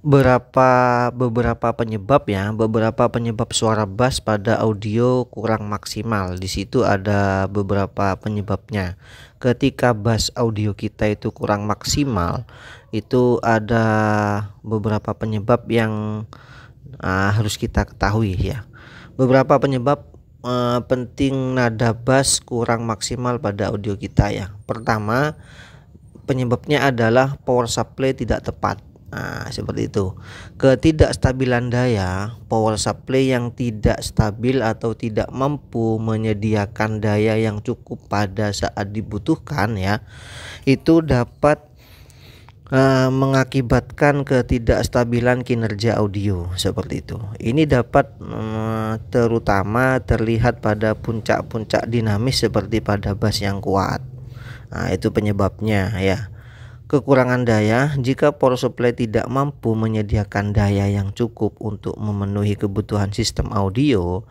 beberapa penyebab ya, beberapa penyebab suara bass pada audio kurang maksimal. Di situ ada beberapa penyebabnya. Ketika bass audio kita itu kurang maksimal, itu ada beberapa penyebab yang harus kita ketahui ya. Beberapa penyebab penting nada bass kurang maksimal pada audio kita ya. Pertama, penyebabnya adalah power supply tidak tepat. Nah, seperti itu. Ketidakstabilan daya, power supply yang tidak stabil atau tidak mampu menyediakan daya yang cukup pada saat dibutuhkan ya, itu dapat mengakibatkan ketidakstabilan kinerja audio seperti itu. Ini dapat terutama terlihat pada puncak-puncak dinamis seperti pada bass yang kuat. Nah, itu penyebabnya ya. Kekurangan daya, jika power supply tidak mampu menyediakan daya yang cukup untuk memenuhi kebutuhan sistem audio,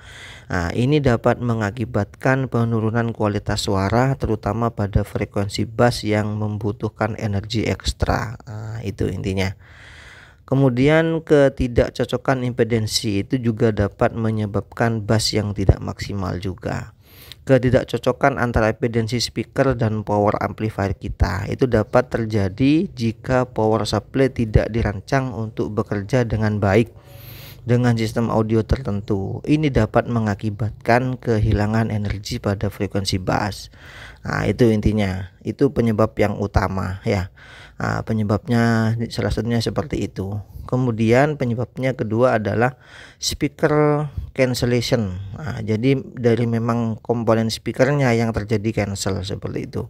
ini dapat mengakibatkan penurunan kualitas suara terutama pada frekuensi bass yang membutuhkan energi ekstra. Itu intinya. Kemudian ketidakcocokan impedensi itu juga dapat menyebabkan bass yang tidak maksimal juga. Ketidakcocokan antara impedensi speaker dan power amplifier kita itu dapat terjadi jika power supply tidak dirancang untuk bekerja dengan baik dengan sistem audio tertentu. Ini dapat mengakibatkan kehilangan energi pada frekuensi bass. Itu intinya. Itu penyebab yang utama ya. Penyebabnya salah satunya seperti itu. Kemudian penyebabnya kedua adalah speaker cancellation. Jadi dari memang komponen speakernya yang terjadi cancel seperti itu.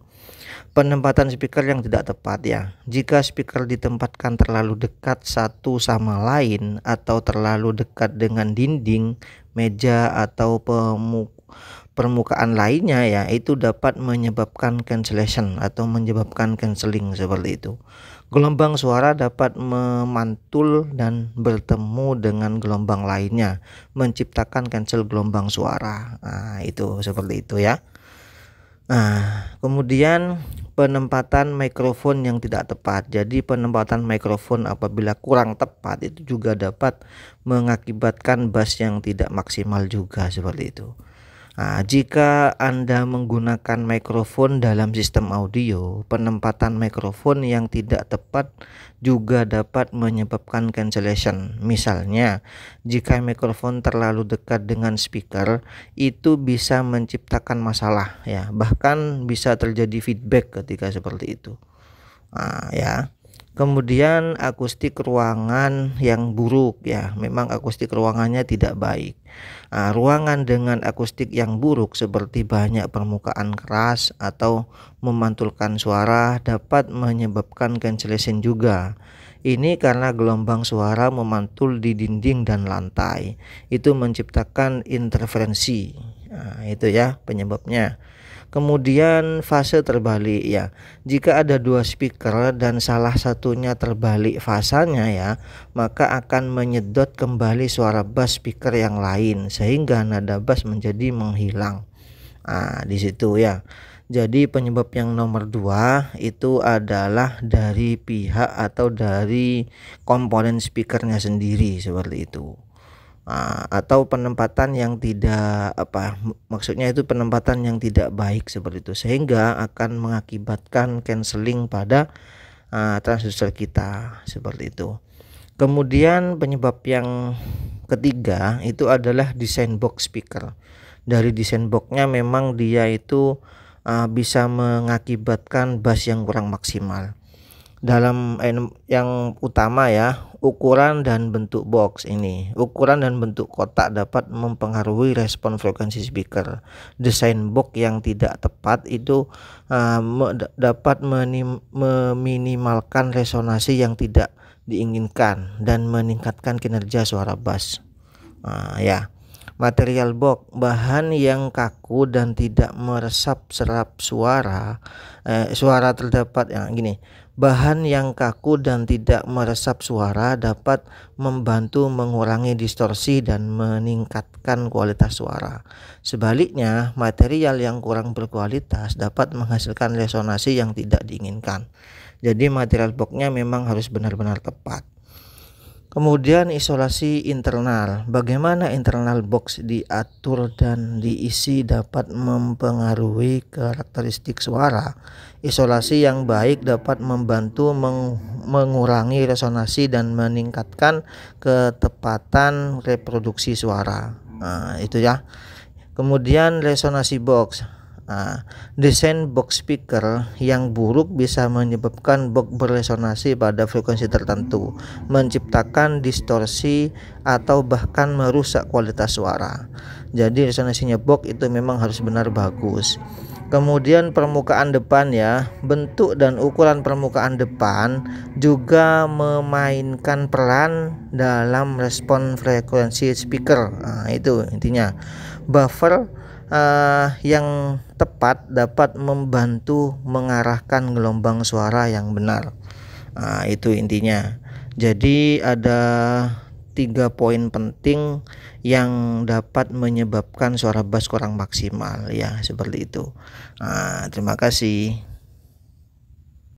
Penempatan speaker yang tidak tepat ya. Jika speaker ditempatkan terlalu dekat satu sama lain atau terlalu dekat dengan dinding, meja atau permukaan lainnya ya, itu dapat menyebabkan cancellation atau menyebabkan cancelling seperti itu. Gelombang suara dapat memantul dan bertemu dengan gelombang lainnya, menciptakan cancel gelombang suara. Itu seperti itu ya. Kemudian penempatan mikrofon yang tidak tepat. Jadi penempatan mikrofon apabila kurang tepat itu juga dapat mengakibatkan bass yang tidak maksimal juga seperti itu. Jika Anda menggunakan mikrofon dalam sistem audio, penempatan mikrofon yang tidak tepat juga dapat menyebabkan cancellation. Misalnya, jika mikrofon terlalu dekat dengan speaker, itu bisa menciptakan masalah ya, bahkan bisa terjadi feedback ketika seperti itu. Ya. Kemudian akustik ruangan yang buruk ya, memang akustik ruangannya tidak baik. Ruangan dengan akustik yang buruk seperti banyak permukaan keras atau memantulkan suara dapat menyebabkan cancellation juga. Ini karena gelombang suara memantul di dinding dan lantai. Itu menciptakan interferensi. Itu ya penyebabnya. Kemudian fase terbalik ya. Jika ada dua speaker dan salah satunya terbalik fasanya ya, maka akan menyedot kembali suara bass speaker yang lain sehingga nada bass menjadi menghilang. Di situ ya. Jadi penyebab yang nomor 2 itu adalah dari pihak atau dari komponen speakernya sendiri seperti itu. Atau penempatan yang tidak maksudnya itu penempatan yang tidak baik seperti itu, sehingga akan mengakibatkan cancelling pada transducer kita seperti itu. Kemudian penyebab yang ketiga itu adalah desain box speaker. Dari desain boxnya memang dia itu bisa mengakibatkan bass yang kurang maksimal. Dalam yang utama ya, ukuran dan bentuk box ini. Ukuran dan bentuk kotak dapat mempengaruhi respon frekuensi speaker. Desain box yang tidak tepat itu dapat meminimalkan resonansi yang tidak diinginkan dan meningkatkan kinerja suara bass. Ya. Material box, bahan yang kaku dan tidak meresap serap suara. Suara terdapat yang gini. Bahan yang kaku dan tidak meresap suara dapat membantu mengurangi distorsi dan meningkatkan kualitas suara. Sebaliknya, material yang kurang berkualitas dapat menghasilkan resonansi yang tidak diinginkan. Jadi material boxnya memang harus benar-benar tepat. Kemudian isolasi internal. Bagaimana internal box diatur dan diisi dapat mempengaruhi karakteristik suara. Isolasi yang baik dapat membantu mengurangi resonansi dan meningkatkan ketepatan reproduksi suara. Nah, itu ya. Kemudian resonansi box. Desain box speaker yang buruk bisa menyebabkan box beresonansi pada frekuensi tertentu, menciptakan distorsi atau bahkan merusak kualitas suara. Jadi resonansinya box itu memang harus benar bagus. Kemudian permukaan depan ya, bentuk dan ukuran permukaan depan juga memainkan peran dalam respon frekuensi speaker. Nah, itu intinya. Buffer yang tepat dapat membantu mengarahkan gelombang suara yang benar. Nah, itu intinya. Jadi ada 3 poin penting yang dapat menyebabkan suara bass kurang maksimal ya, seperti itu. Nah, terima kasih.